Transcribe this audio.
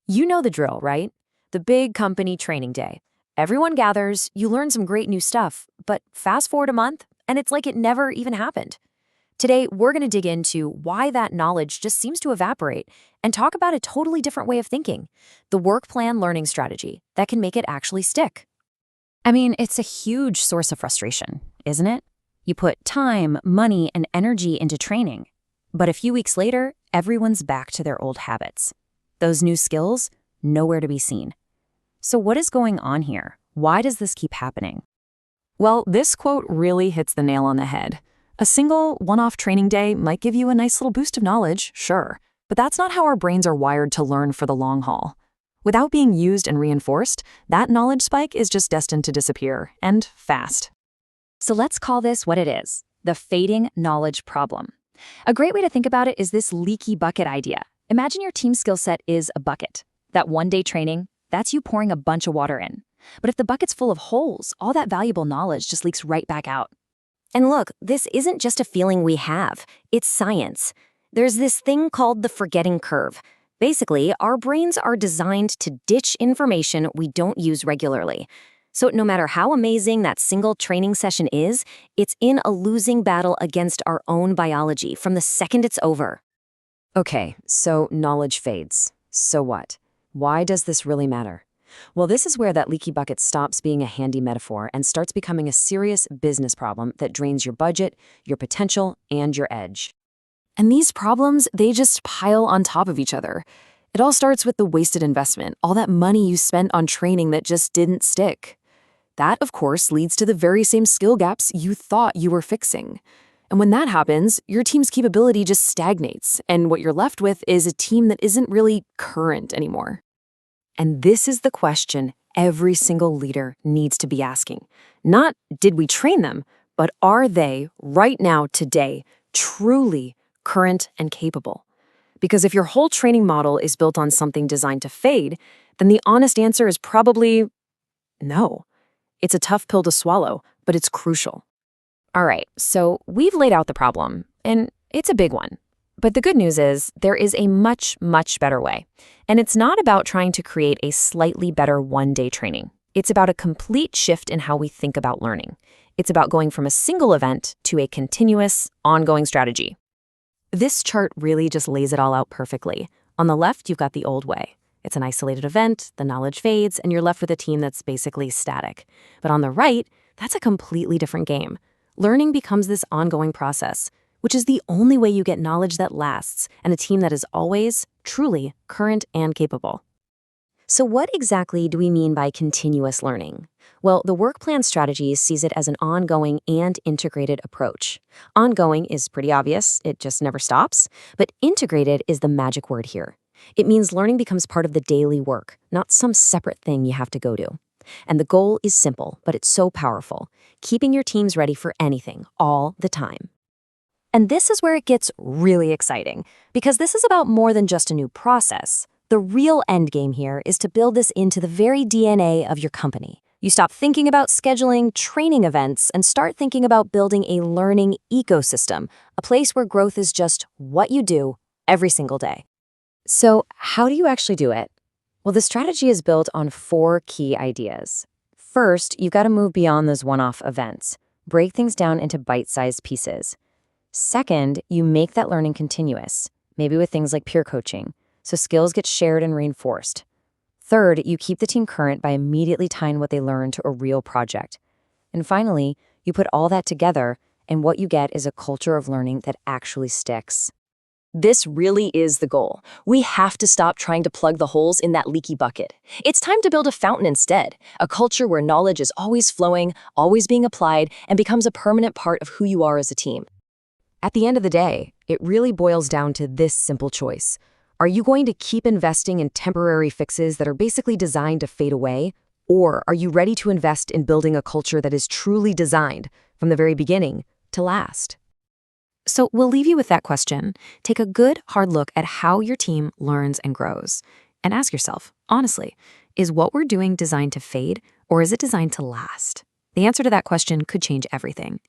You know the drill, right? The big company training day. Everyone gathers, you learn some great new stuff, but fast forward a month, and it's like it never even happened. Today, we're going to dig into why that knowledge just seems to evaporate and talk about a totally different way of thinking, the work plan learning strategy that can make it actually stick. I mean, it's a huge source of frustration, isn't it? You put time, money, and energy into training, but a few weeks later, everyone's back to their old habits. Those new skills, nowhere to be seen. So what is going on here? Why does this keep happening? Well, this quote really hits the nail on the head. A single, one-off training day might give you a nice little boost of knowledge, sure, but that's not how our brains are wired to learn for the long haul. Without being used and reinforced, that knowledge spike is just destined to disappear, and fast. So let's call this what it is, the fading knowledge problem. A great way to think about it is this leaky bucket idea. Imagine your team skill set is a bucket. That one-day training, that's you pouring a bunch of water in. But if the bucket's full of holes, all that valuable knowledge just leaks right back out. And look, this isn't just a feeling we have, it's science. There's this thing called the forgetting curve. Basically, our brains are designed to ditch information we don't use regularly. So no matter how amazing that single training session is, it's in a losing battle against our own biology from the second it's over. Okay, so knowledge fades. So what? Why does this really matter? Well, this is where that leaky bucket stops being a handy metaphor and starts becoming a serious business problem that drains your budget, your potential, and your edge. And these problems, they just pile on top of each other. It all starts with the wasted investment, all that money you spent on training that just didn't stick. That, of course, leads to the very same skill gaps you thought you were fixing. And when that happens, your team's capability just stagnates, and what you're left with is a team that isn't really current anymore. And this is the question every single leader needs to be asking. Not, did we train them, but are they, right now, today, truly current and capable? Because if your whole training model is built on something designed to fade, then the honest answer is probably no. It's a tough pill to swallow, but it's crucial. All right, so we've laid out the problem, and it's a big one. But the good news is there is a much, much better way. And it's not about trying to create a slightly better one-day training. It's about a complete shift in how we think about learning. It's about going from a single event to a continuous, ongoing strategy. This chart really just lays it all out perfectly. On the left, you've got the old way. It's an isolated event, the knowledge fades, and you're left with a team that's basically static. But on the right, that's a completely different game. Learning becomes this ongoing process, which is the only way you get knowledge that lasts and a team that is always, truly, current and capable. So what exactly do we mean by continuous learning? Well, the work plan strategy sees it as an ongoing and integrated approach. Ongoing is pretty obvious, it just never stops, but integrated is the magic word here. It means learning becomes part of the daily work, not some separate thing you have to go to. And the goal is simple, but it's so powerful, keeping your teams ready for anything, all the time. And this is where it gets really exciting, because this is about more than just a new process. The real end game here is to build this into the very DNA of your company. You stop thinking about scheduling training events and start thinking about building a learning ecosystem, a place where growth is just what you do every single day. So how do you actually do it? Well, the strategy is built on 4 key ideas. First, you've got to move beyond those one-off events. Break things down into bite-sized pieces. Second, you make that learning continuous, maybe with things like peer coaching, so skills get shared and reinforced. Third, you keep the team current by immediately tying what they learn to a real project. And finally, you put all that together, and what you get is a culture of learning that actually sticks. This really is the goal. We have to stop trying to plug the holes in that leaky bucket. It's time to build a fountain instead, a culture where knowledge is always flowing, always being applied, and becomes a permanent part of who you are as a team. At the end of the day, it really boils down to this simple choice. Are you going to keep investing in temporary fixes that are basically designed to fade away? Or are you ready to invest in building a culture that is truly designed, from the very beginning, to last? So we'll leave you with that question. Take a good, hard look at how your team learns and grows. And ask yourself, honestly, is what we're doing designed to fade, or is it designed to last? The answer to that question could change everything.